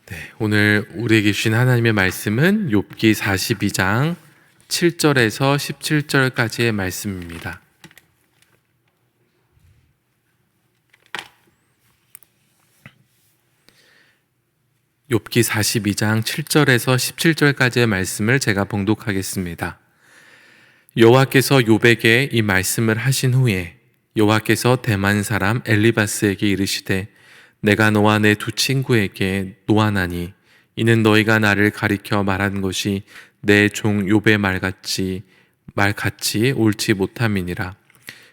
네, 오늘 우리에게 주신 하나님의 말씀은 욥기 42장 7절에서 17절까지의 말씀입니다. 욥기 42장 7절에서 17절까지의 말씀을 제가 봉독하겠습니다. 여호와께서 욥에게 이 말씀을 하신 후에 여호와께서 대만 사람 엘리바스에게 이르시되 내가 너와 내 두 친구에게 노하나니 이는 너희가 나를 가리켜 말한 것이 내 종 욥의 말같이 옳지 못함이니라.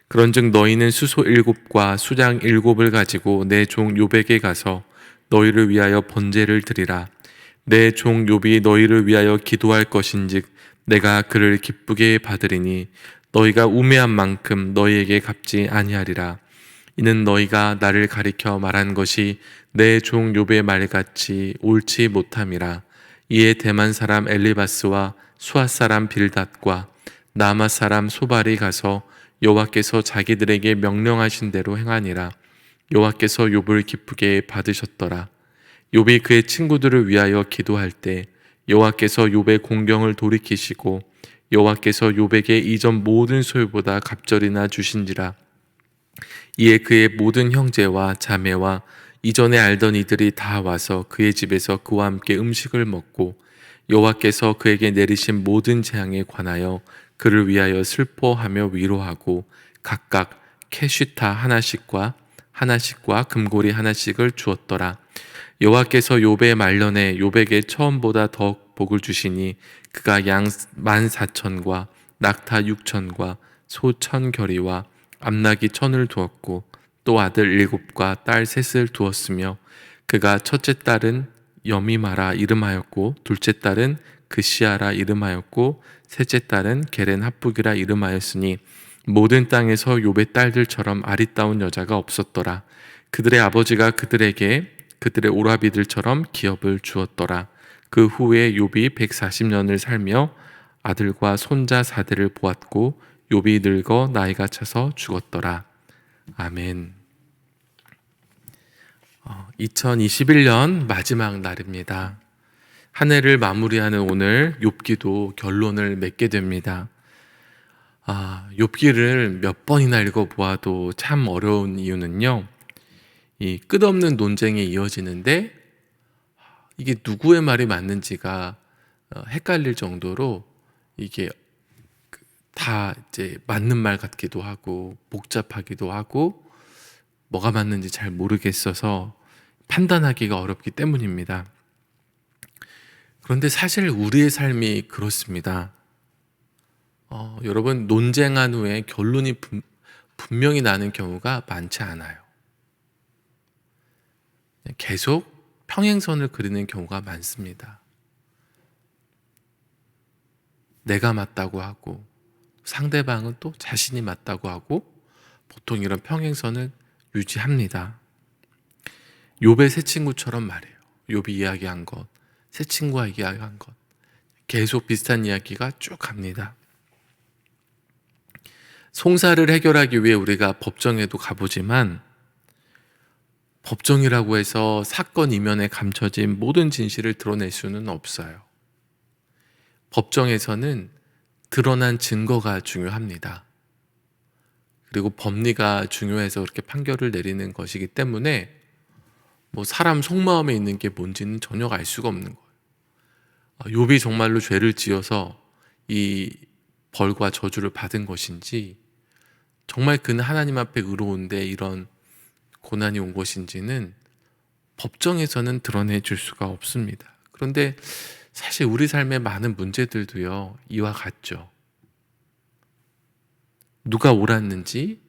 그런즉 너희는 수소 7과 수장 7을 가지고 내 종 욥에게 가서 너희를 위하여 번제를 드리라. 내 종 욥이 너희를 위하여 기도할 것인즉 내가 그를 기쁘게 받으리니 너희가 우매한 만큼 너희에게 갚지 아니하리라. 이는 너희가 나를 가리켜 말한 것이 내 종 욥의 말같이 옳지 못함이라. 이에 대만 사람 엘리바스와 수앗 사람 빌닷과 나마 사람 소발이 가서 여호와께서 자기들에게 명령하신 대로 행하니라. 여호와께서 욥을 기쁘게 받으셨더라. 욥이 그의 친구들을 위하여 기도할 때 여호와께서 욥의 공경을 돌이키시고 여호와께서 욥에게 이전 모든 소유보다 갑절이나 주신지라. 이에 그의 모든 형제와 자매와 이전에 알던 이들이 다 와서 그의 집에서 그와 함께 음식을 먹고 여호와께서 그에게 내리신 모든 재앙에 관하여 그를 위하여 슬퍼하며 위로하고 각각 캐시타 하나씩과 금고리 하나씩을 주었더라. 여호와께서 욥의 말년에 욥에게 처음보다 더 복을 주시니 그가 양 14,000과 낙타 6,000과 소 1,000겨리와 암나귀 1,000을 두었고 또 아들 7과 딸 3을 두었으며 그가 첫째 딸은 여미마라 이름하였고 둘째 딸은 그시아라 이름하였고 셋째 딸은 게렌 합북이라 이름하였으니 모든 땅에서 욥의 딸들처럼 아리따운 여자가 없었더라. 그들의 아버지가 그들에게 그들의 오라비들처럼 기업을 주었더라. 그 후에 욥이 140년을 살며 아들과 손자 4대를 보았고 욥이 늙어 나이가 차서 죽었더라. 아멘. 2021년 마지막 날입니다. 한 해를 마무리하는 오늘 욥기도 결론을 맺게 됩니다. 욥기를 몇 번이나 읽어보아도 참 어려운 이유는요, 이 끝없는 논쟁이 이어지는데 이게 누구의 말이 맞는지가 헷갈릴 정도로 이게 다 이제 맞는 말 같기도 하고 복잡하기도 하고 뭐가 맞는지 잘 모르겠어서 판단하기가 어렵기 때문입니다. 그런데 사실 우리의 삶이 그렇습니다. 여러분, 논쟁한 후에 결론이 분명히 나는 경우가 많지 않아요. 계속 평행선을 그리는 경우가 많습니다. 내가 맞다고 하고 상대방은 또 자신이 맞다고 하고 보통 이런 평행선을 유지합니다. 욥의 세 친구처럼 말이에요. 욥이 이야기한 것, 세 친구가 이야기한 것, 계속 비슷한 이야기가 쭉 갑니다. 송사를 해결하기 위해 우리가 법정에도 가보지만 법정이라고 해서 사건 이면에 감춰진 모든 진실을 드러낼 수는 없어요. 법정에서는 드러난 증거가 중요합니다. 그리고 법리가 중요해서 그렇게 판결을 내리는 것이기 때문에 사람 속마음에 있는 게 뭔지는 전혀 알 수가 없는 거예요. 욥이 정말로 죄를 지어서 이 벌과 저주를 받은 것인지, 정말 그는 하나님 앞에 의로운데 이런 고난이 온 것인지는 법정에서는 드러내 줄 수가 없습니다. 그런데 사실 우리 삶의 많은 문제들도요, 이와 같죠. 누가 옳았는지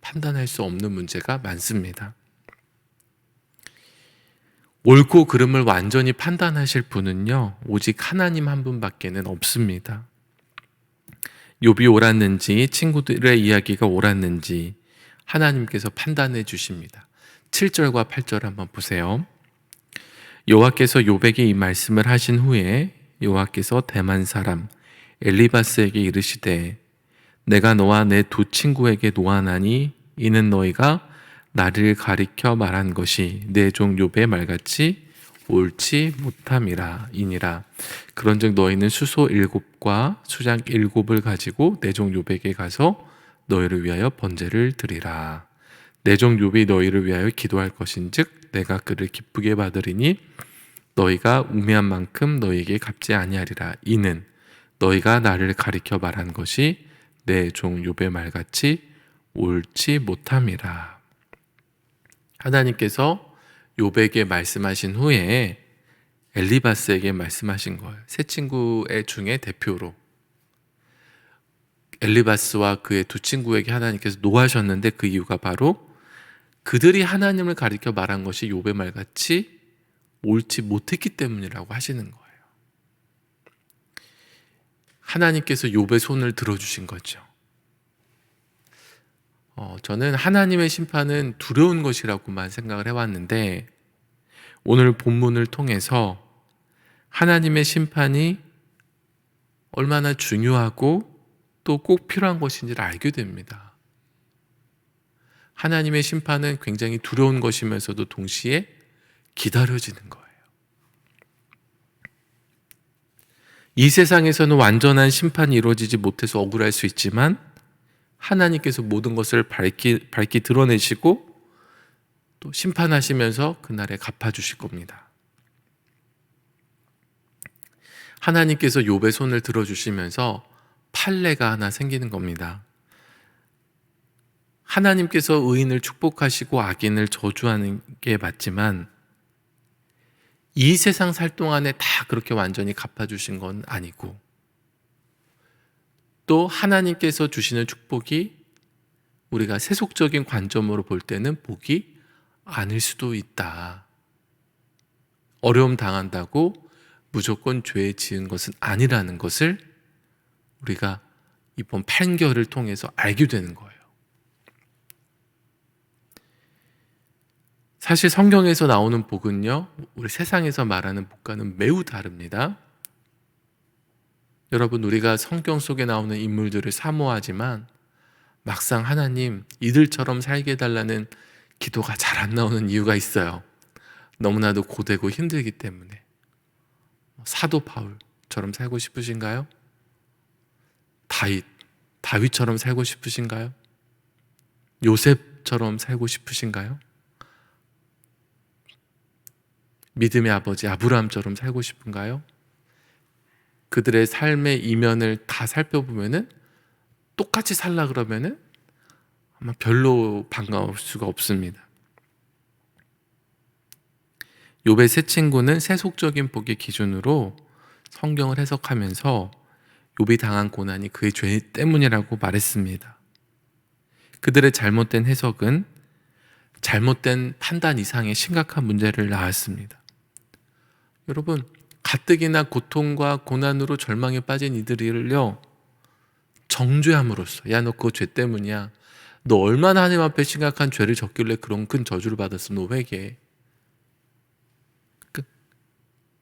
판단할 수 없는 문제가 많습니다. 옳고 그름을 완전히 판단하실 분은요, 오직 하나님 한 분밖에는 없습니다. 욥이 옳았는지 친구들의 이야기가 옳았는지 하나님께서 판단해 주십니다. 7절과 8절 한번 보세요. 여호와께서 욥에게 이 말씀을 하신 후에 여호와께서 대만 사람 엘리바스에게 이르시되 내가 너와 내 두 친구에게 노하나니 이는 너희가 나를 가리켜 말한 것이 내 종 욥의 말같이 옳지 못함이라 이니라. 그런즉 너희는 수소 7과 수장 7을 가지고 내 종 욥에게 가서 너희를 위하여 번제를 드리라. 내 종 욥이 너희를 위하여 기도할 것인즉 내가 그를 기쁘게 받으리니 너희가 우매한 만큼 너희에게 갚지 아니하리라. 이는 너희가 나를 가리켜 말한 것이 내 종 욥의 말같이 옳지 못함이라. 하나님께서 욥에게 말씀하신 후에 엘리바스에게 말씀하신 거예요. 세 친구의 중에 대표로 엘리바스와 그의 두 친구에게 하나님께서 노하셨는데 그 이유가 바로 그들이 하나님을 가리켜 말한 것이 욥의 말같이 옳지 못했기 때문이라고 하시는 거예요. 하나님께서 욥의 손을 들어주신 거죠. 저는 하나님의 심판은 두려운 것이라고만 생각을 해왔는데 오늘 본문을 통해서 하나님의 심판이 얼마나 중요하고 또 꼭 필요한 것인지를 알게 됩니다. 하나님의 심판은 굉장히 두려운 것이면서도 동시에 기다려지는 거예요. 이 세상에서는 완전한 심판이 이루어지지 못해서 억울할 수 있지만 하나님께서 모든 것을 밝히 드러내시고 또 심판하시면서 그날에 갚아주실 겁니다. 하나님께서 욥의 손을 들어주시면서 판례가 하나 생기는 겁니다. 하나님께서 의인을 축복하시고 악인을 저주하는 게 맞지만 이 세상 살 동안에 다 그렇게 완전히 갚아주신 건 아니고 또 하나님께서 주시는 축복이 우리가 세속적인 관점으로 볼 때는 복이 아닐 수도 있다. 어려움 당한다고 무조건 죄 지은 것은 아니라는 것을 우리가 이번 판결을 통해서 알게 되는 거예요. 사실 성경에서 나오는 복은요, 우리 세상에서 말하는 복과는 매우 다릅니다. 여러분, 우리가 성경 속에 나오는 인물들을 사모하지만 막상 하나님 이들처럼 살게 해달라는 기도가 잘 안 나오는 이유가 있어요. 너무나도 고되고 힘들기 때문에. 사도 바울처럼 살고 싶으신가요? 다윗처럼 살고 싶으신가요? 요셉처럼 살고 싶으신가요? 믿음의 아버지 아브라함처럼 살고 싶은가요? 그들의 삶의 이면을 다 살펴보면은 똑같이 살라 그러면은 아마 별로 반가울 수가 없습니다. 욥의 세 친구는 세속적인 복의 기준으로 성경을 해석하면서 욥이 당한 고난이 그의 죄 때문이라고 말했습니다. 그들의 잘못된 해석은 잘못된 판단 이상의 심각한 문제를 낳았습니다. 여러분, 가뜩이나 고통과 고난으로 절망에 빠진 이들을요, 정죄함으로써, 야, 너 그거 죄 때문이야. 너 얼마나 하나님 앞에 심각한 죄를 졌길래 그런 큰 저주를 받았어. 너 회개해.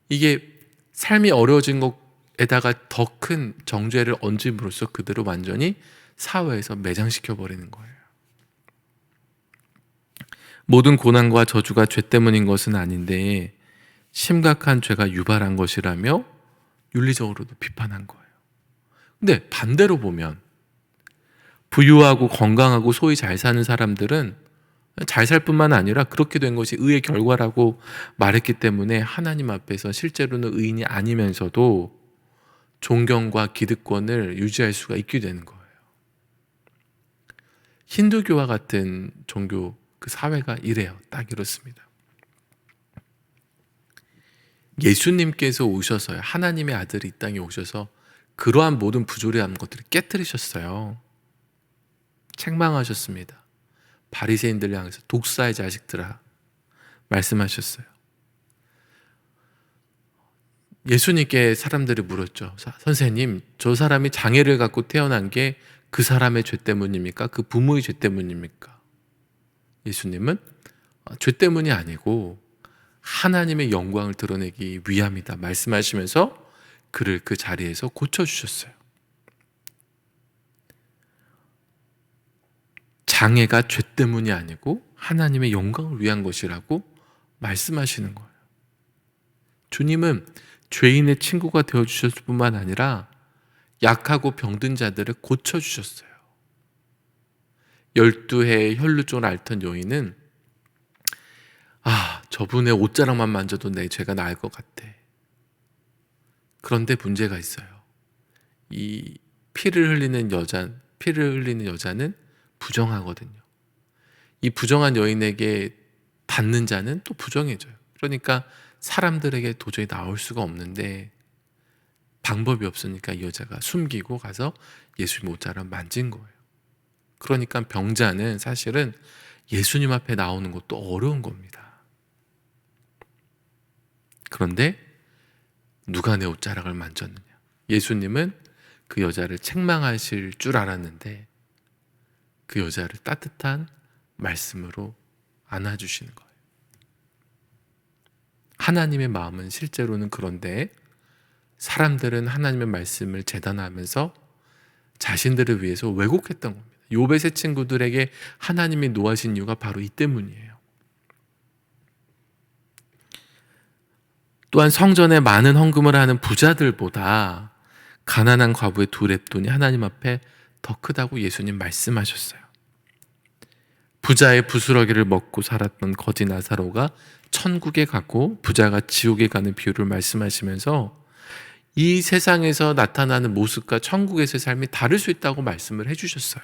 이게 삶이 어려워진 것에다가 더 큰 정죄를 얹음으로써 그들을 완전히 사회에서 매장시켜버리는 거예요. 모든 고난과 저주가 죄 때문인 것은 아닌데 심각한 죄가 유발한 것이라며 윤리적으로도 비판한 거예요. 근데 반대로 보면 부유하고 건강하고 소위 잘 사는 사람들은 잘 살 뿐만 아니라 그렇게 된 것이 의의 결과라고 말했기 때문에 하나님 앞에서 실제로는 의인이 아니면서도 존경과 기득권을 유지할 수가 있게 되는 거예요. 힌두교와 같은 종교 그 사회가 이래요. 딱 이렇습니다. 예수님께서 오셔서요, 하나님의 아들이 이 땅에 오셔서 그러한 모든 부조리한 것들을 깨뜨리셨어요. 책망하셨습니다. 바리새인들 향해서 독사의 자식들아 말씀하셨어요. 예수님께 사람들이 물었죠. 선생님, 저 사람이 장애를 갖고 태어난 게 그 사람의 죄 때문입니까? 그 부모의 죄 때문입니까? 예수님은 죄 때문이 아니고 하나님의 영광을 드러내기 위함이다 말씀하시면서 그를 그 자리에서 고쳐주셨어요. 장애가 죄 때문이 아니고 하나님의 영광을 위한 것이라고 말씀하시는 거예요. 주님은 죄인의 친구가 되어주셨을 뿐만 아니라 약하고 병든 자들을 고쳐주셨어요. 12해의 혈루증을 앓던 여인은 저분의 옷자락만 만져도 내 죄가 나을 것 같아. 그런데 문제가 있어요. 이 피를 흘리는 여자는 부정하거든요. 이 부정한 여인에게 닿는 자는 또 부정해져요. 그러니까 사람들에게 도저히 나올 수가 없는데 방법이 없으니까 이 여자가 숨기고 가서 예수님 옷자락 만진 거예요. 그러니까 병자는 사실은 예수님 앞에 나오는 것도 어려운 겁니다. 그런데 누가 내 옷자락을 만졌느냐? 예수님은 그 여자를 책망하실 줄 알았는데 그 여자를 따뜻한 말씀으로 안아주시는 거예요. 하나님의 마음은 실제로는 그런데 사람들은 하나님의 말씀을 재단하면서 자신들을 위해서 왜곡했던 겁니다. 욥의 세 친구들에게 하나님이 노하신 이유가 바로 이 때문이에요. 또한 성전에 많은 헌금을 하는 부자들보다 가난한 과부의 2렙돈이 하나님 앞에 더 크다고 예수님 말씀하셨어요. 부자의 부스러기를 먹고 살았던 거지 나사로가 천국에 가고 부자가 지옥에 가는 비유를 말씀하시면서 이 세상에서 나타나는 모습과 천국에서의 삶이 다를 수 있다고 말씀을 해주셨어요.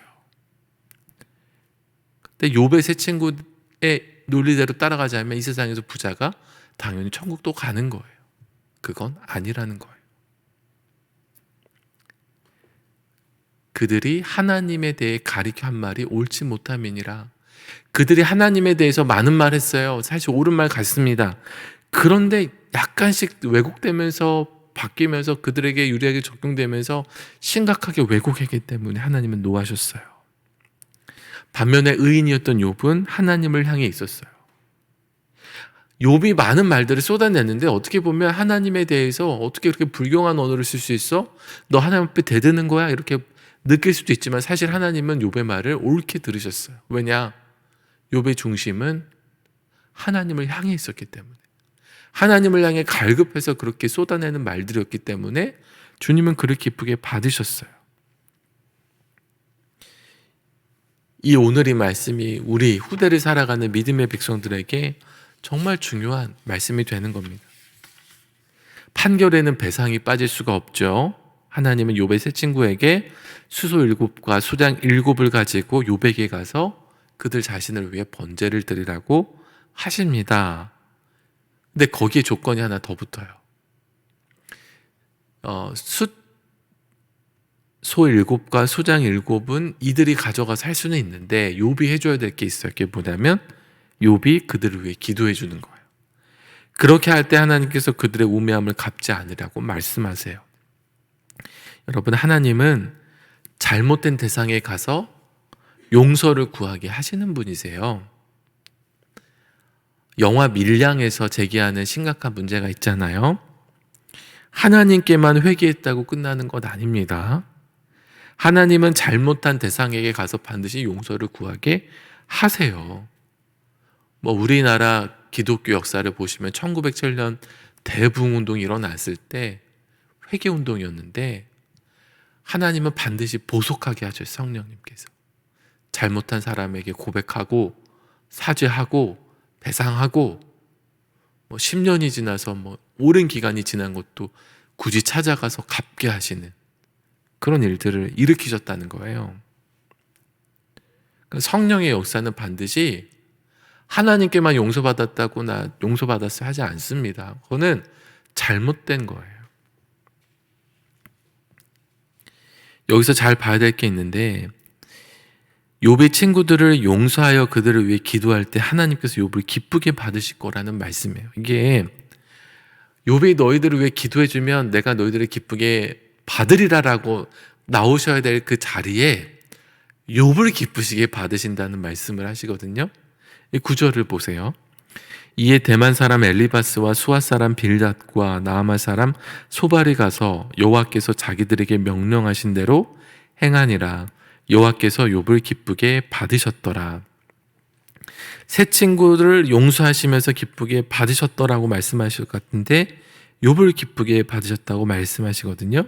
근데 욥의 세 친구의 논리대로 따라가자면 이 세상에서 부자가 당연히 천국도 가는 거예요. 그건 아니라는 거예요. 그들이 하나님에 대해 가리켜 한 말이 옳지 못함이니라. 그들이 하나님에 대해서 많은 말 했어요. 사실 옳은 말 같습니다. 그런데 약간씩 왜곡되면서 바뀌면서 그들에게 유리하게 적용되면서 심각하게 왜곡했기 때문에 하나님은 노하셨어요. 반면에 의인이었던 욥은 하나님을 향해 있었어요. 욥이 많은 말들을 쏟아냈는데 어떻게 보면 하나님에 대해서 어떻게 그렇게 불경한 언어를 쓸 수 있어? 너 하나님 앞에 대드는 거야? 이렇게 느낄 수도 있지만 사실 하나님은 욥의 말을 옳게 들으셨어요. 왜냐? 욥의 중심은 하나님을 향해 있었기 때문에, 하나님을 향해 갈급해서 그렇게 쏟아내는 말들이었기 때문에 주님은 그를 기쁘게 받으셨어요. 이 오늘 이 말씀이 우리 후대를 살아가는 믿음의 백성들에게 정말 중요한 말씀이 되는 겁니다. 판결에는 배상이 빠질 수가 없죠. 하나님은 욥의 세 친구에게 수소 7과 소장 7을 가지고 욥에게 가서 그들 자신을 위해 번제를 드리라고 하십니다. 근데 거기에 조건이 하나 더 붙어요. 소 7과 소장 7은 이들이 가져가서 할 수는 있는데 욥이 해줘야 될 게 있어요. 그게 뭐냐면 욥이 그들을 위해 기도해 주는 거예요. 그렇게 할 때 하나님께서 그들의 우매함을 갚지 않으라고 말씀하세요. 여러분, 하나님은 잘못된 대상에 가서 용서를 구하게 하시는 분이세요. 영화 밀양에서 제기하는 심각한 문제가 있잖아요. 하나님께만 회개했다고 끝나는 것 아닙니다. 하나님은 잘못한 대상에게 가서 반드시 용서를 구하게 하세요. 우리나라 기독교 역사를 보시면 1907년 대부흥운동이 일어났을 때 회개운동이었는데 하나님은 반드시 보속하게 하셔요. 성령님께서 잘못한 사람에게 고백하고 사죄하고 배상하고 10년이 지나서 오랜 기간이 지난 것도 굳이 찾아가서 갚게 하시는 그런 일들을 일으키셨다는 거예요. 성령의 역사는 반드시 하나님께만 용서받았다고 나 용서받았어야 하지 않습니다. 그거는 잘못된 거예요. 여기서 잘 봐야 될 게 있는데 욥의 친구들을 용서하여 그들을 위해 기도할 때 하나님께서 욥을 기쁘게 받으실 거라는 말씀이에요. 이게 욥이 너희들을 위해 기도해주면 내가 너희들을 기쁘게 받으리라라고 나오셔야 될 그 자리에 욥을 기쁘시게 받으신다는 말씀을 하시거든요. 이 구절을 보세요. 이에 대만 사람 엘리바스와 수아 사람 빌닷과 나아마 사람 소발이 가서 여호와께서 자기들에게 명령하신 대로 행하니라. 여호와께서 욥을 기쁘게 받으셨더라. 새 친구를 용서하시면서 기쁘게 받으셨더라고 말씀하실 것 같은데 욥을 기쁘게 받으셨다고 말씀하시거든요.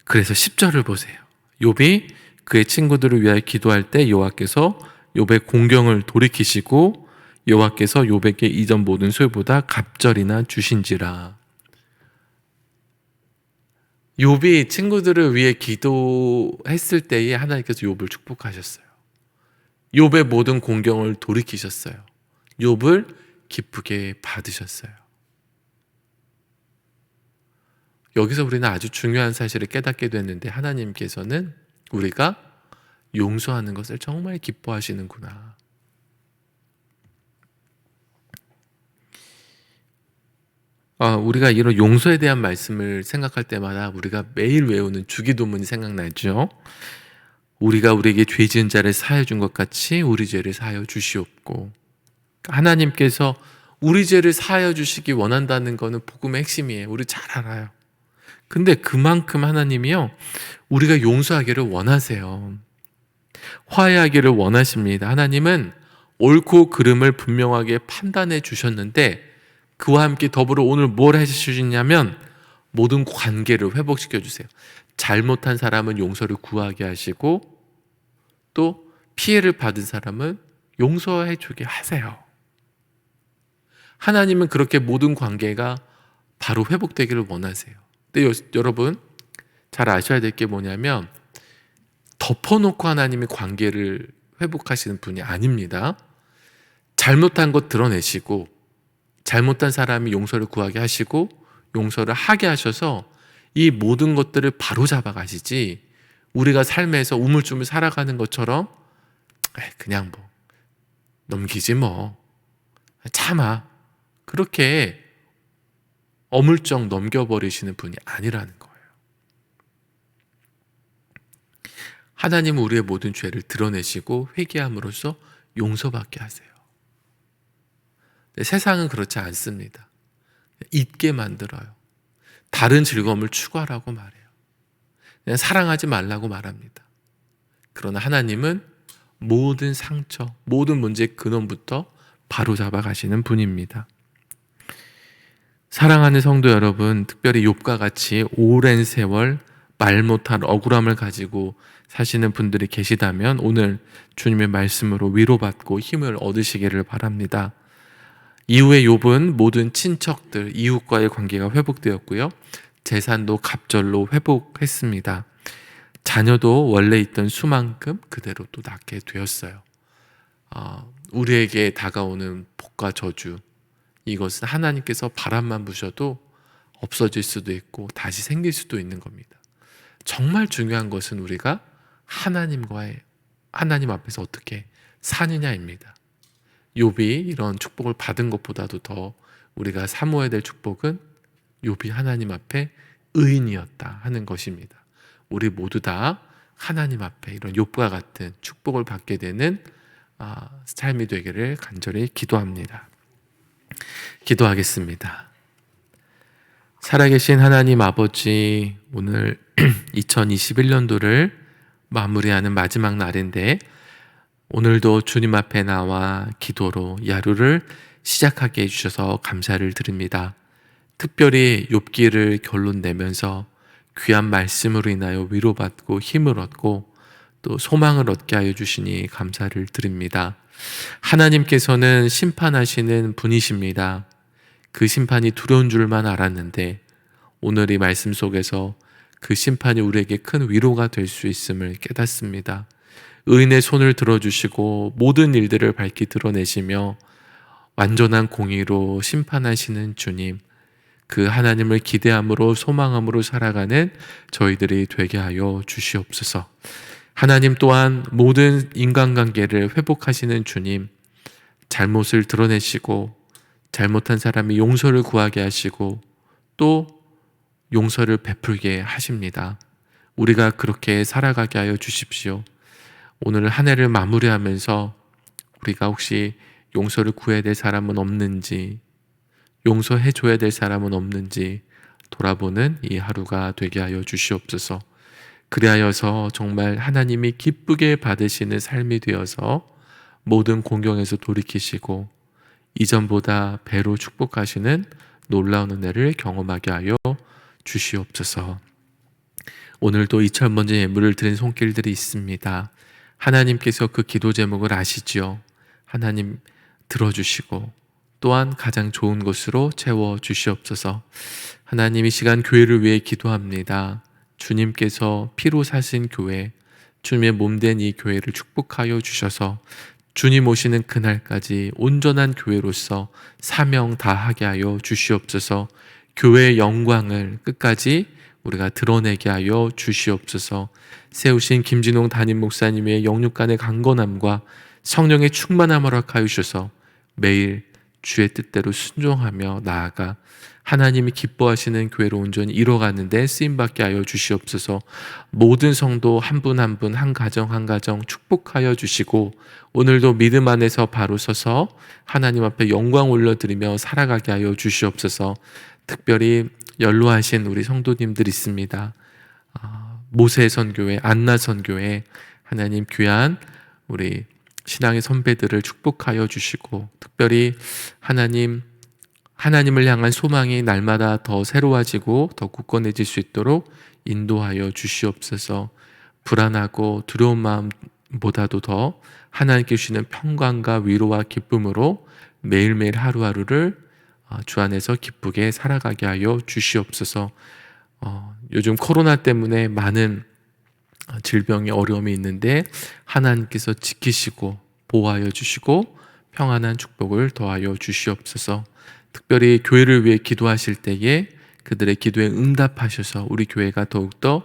그래서 10절을 보세요. 욥이 그의 친구들을 위하여 기도할 때 여호와께서 욥의 공경을 돌이키시고 여호와께서 욥에게 이전 모든 소유보다 갑절이나 주신지라. 욥이 친구들을 위해 기도했을 때에 하나님께서 욥을 축복하셨어요. 욥의 모든 공경을 돌이키셨어요. 욥을 기쁘게 받으셨어요. 여기서 우리는 아주 중요한 사실을 깨닫게 됐는데, 하나님께서는 우리가 용서하는 것을 정말 기뻐하시는구나. 우리가 이런 용서에 대한 말씀을 생각할 때마다 우리가 매일 외우는 주기도문이 생각나죠. 우리가 우리에게 죄 지은 자를 사하여 준 것 같이 우리 죄를 사하여 주시옵고. 하나님께서 우리 죄를 사하여 주시기 원한다는 것은 복음의 핵심이에요. 우리 잘 알아요. 근데 그만큼 하나님이요, 우리가 용서하기를 원하세요. 화해하기를 원하십니다. 하나님은 옳고 그름을 분명하게 판단해 주셨는데, 그와 함께 더불어 오늘 뭘 해주시냐면 모든 관계를 회복시켜 주세요. 잘못한 사람은 용서를 구하게 하시고, 또 피해를 받은 사람은 용서해 주게 하세요. 하나님은 그렇게 모든 관계가 바로 회복되기를 원하세요. 근데 여러분 잘 아셔야 될 게 뭐냐면, 덮어놓고 하나님이 관계를 회복하시는 분이 아닙니다. 잘못한 것 드러내시고, 잘못한 사람이 용서를 구하게 하시고 용서를 하게 하셔서 이 모든 것들을 바로 잡아 가시지, 우리가 삶에서 우물쭈물 살아가는 것처럼 그냥 뭐 넘기지 뭐 참아, 그렇게 어물쩍 넘겨버리시는 분이 아니라는 거예요. 하나님은 우리의 모든 죄를 드러내시고 회개함으로써 용서받게 하세요. 세상은 그렇지 않습니다. 잊게 만들어요. 다른 즐거움을 추구하라고 말해요. 그냥 사랑하지 말라고 말합니다. 그러나 하나님은 모든 상처, 모든 문제의 근원부터 바로 잡아가시는 분입니다. 사랑하는 성도 여러분, 특별히 욥과 같이 오랜 세월 말 못할 억울함을 가지고 사시는 분들이 계시다면 오늘 주님의 말씀으로 위로받고 힘을 얻으시기를 바랍니다. 이후에 욥은 모든 친척들, 이웃과의 관계가 회복되었고요. 재산도 갑절로 회복했습니다. 자녀도 원래 있던 수만큼 그대로 또 낳게 되었어요. 우리에게 다가오는 복과 저주, 이것은 하나님께서 바람만 부셔도 없어질 수도 있고 다시 생길 수도 있는 겁니다. 정말 중요한 것은 우리가 하나님 앞에서 어떻게 사느냐입니다. 욥이 이런 축복을 받은 것보다도 더 우리가 사모해야 될 축복은 욥이 하나님 앞에 의인이었다 하는 것입니다. 우리 모두 다 하나님 앞에 이런 욥과 같은 축복을 받게 되는 삶이 되기를 간절히 기도합니다. 기도하겠습니다. 살아계신 하나님 아버지, 오늘 2021년도를 마무리하는 마지막 날인데 오늘도 주님 앞에 나와 기도로 이 하루를 시작하게 해주셔서 감사를 드립니다. 특별히 욥기를 결론 내면서 귀한 말씀으로 인하여 위로받고 힘을 얻고 또 소망을 얻게 하여 주시니 감사를 드립니다. 하나님께서는 심판하시는 분이십니다. 그 심판이 두려운 줄만 알았는데 오늘 이 말씀 속에서 그 심판이 우리에게 큰 위로가 될 수 있음을 깨닫습니다. 의인의 손을 들어주시고 모든 일들을 밝히 드러내시며 완전한 공의로 심판하시는 주님, 그 하나님을 기대함으로 소망함으로 살아가는 저희들이 되게 하여 주시옵소서. 하나님 또한 모든 인간관계를 회복하시는 주님, 잘못을 드러내시고 잘못한 사람이 용서를 구하게 하시고 또 용서를 베풀게 하십니다. 우리가 그렇게 살아가게 하여 주십시오. 오늘 한 해를 마무리하면서 우리가 혹시 용서를 구해야 될 사람은 없는지, 용서해 줘야 될 사람은 없는지 돌아보는 이 하루가 되게 하여 주시옵소서. 그리하여서 정말 하나님이 기쁘게 받으시는 삶이 되어서 모든 공경에서 돌이키시고 이전보다 배로 축복하시는 놀라운 은혜를 경험하게 하여 주시옵소서. 오늘도 2,000번째 예물을 드린 손길들이 있습니다. 하나님께서 그 기도 제목을 아시지요. 하나님 들어주시고 또한 가장 좋은 것으로 채워 주시옵소서. 하나님, 이 시간 교회를 위해 기도합니다. 주님께서 피로 사신 교회, 주님의 몸된 이 교회를 축복하여 주셔서 주님 오시는 그날까지 온전한 교회로서 사명 다하게 하여 주시옵소서. 교회의 영광을 끝까지 우리가 드러내게 하여 주시옵소서. 세우신 김진홍 담임 목사님의 영육간의 강건함과 성령의 충만함을 허락하여 주셔서 매일 주의 뜻대로 순종하며 나아가 하나님이 기뻐하시는 교회로 온전히 이뤄가는 데 쓰임받게 하여 주시옵소서. 모든 성도 한 분 한 분, 한 가정 한 가정 축복하여 주시고 오늘도 믿음 안에서 바로 서서 하나님 앞에 영광 올려드리며 살아가게 하여 주시옵소서. 특별히 연로하신 우리 성도님들 있습니다. 모세 선교회, 안나 선교회, 하나님 귀한 우리 신앙의 선배들을 축복하여 주시고 특별히 하나님을 향한 소망이 날마다 더 새로워지고 더 굳건해질 수 있도록 인도하여 주시옵소서. 불안하고 두려운 마음보다도 더 하나님께 주시는 평강과 위로와 기쁨으로 매일매일 하루하루를 주 안에서 기쁘게 살아가게 하여 주시옵소서. 요즘 코로나 때문에 많은 질병의 어려움이 있는데 하나님께서 지키시고 보호하여 주시고 평안한 축복을 더하여 주시옵소서. 특별히 교회를 위해 기도하실 때에 그들의 기도에 응답하셔서 우리 교회가 더욱더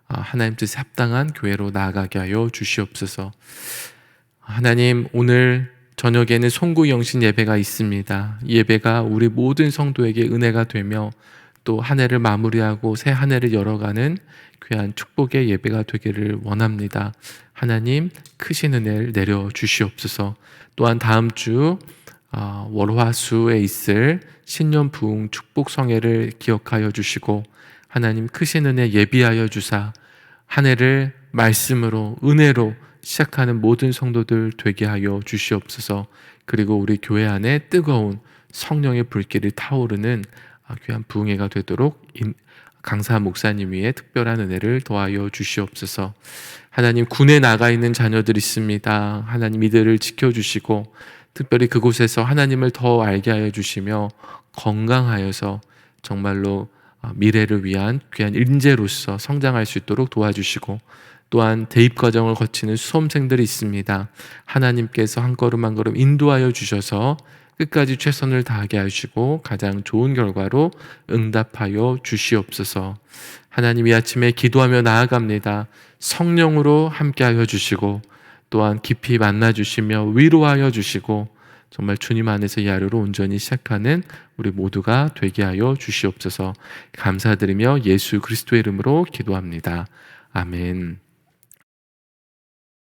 하나님 뜻에 합당한 교회로 나아가게 하여 주시옵소서. 하나님, 오늘 저녁에는 송구 영신 예배가 있습니다. 이 예배가 우리 모든 성도에게 은혜가 되며 또 한 해를 마무리하고 새 한 해를 열어가는 귀한 축복의 예배가 되기를 원합니다. 하나님, 크신 은혜를 내려 주시옵소서. 또한 다음 주 월화수에 있을 신년 부흥 축복 성회를 기억하여 주시고 하나님 크신 은혜 예비하여 주사 한 해를 말씀으로 은혜로 시작하는 모든 성도들 되게 하여 주시옵소서. 그리고 우리 교회 안에 뜨거운 성령의 불길이 타오르는 귀한 부흥회가 되도록 강사 목사님 위에 특별한 은혜를 더하여 주시옵소서. 하나님, 군에 나가 있는 자녀들 있습니다. 하나님 이들을 지켜주시고 특별히 그곳에서 하나님을 더 알게 하여 주시며 건강하여서 정말로 미래를 위한 귀한 인재로서 성장할 수 있도록 도와주시고 또한 대입 과정을 거치는 수험생들이 있습니다. 하나님께서 한 걸음 한 걸음 인도하여 주셔서 끝까지 최선을 다하게 하시고 가장 좋은 결과로 응답하여 주시옵소서. 하나님, 이 아침에 기도하며 나아갑니다. 성령으로 함께하여 주시고 또한 깊이 만나주시며 위로하여 주시고 정말 주님 안에서 이 하루를 온전히 시작하는 우리 모두가 되게 하여 주시옵소서. 감사드리며 예수 그리스도의 이름으로 기도합니다. 아멘.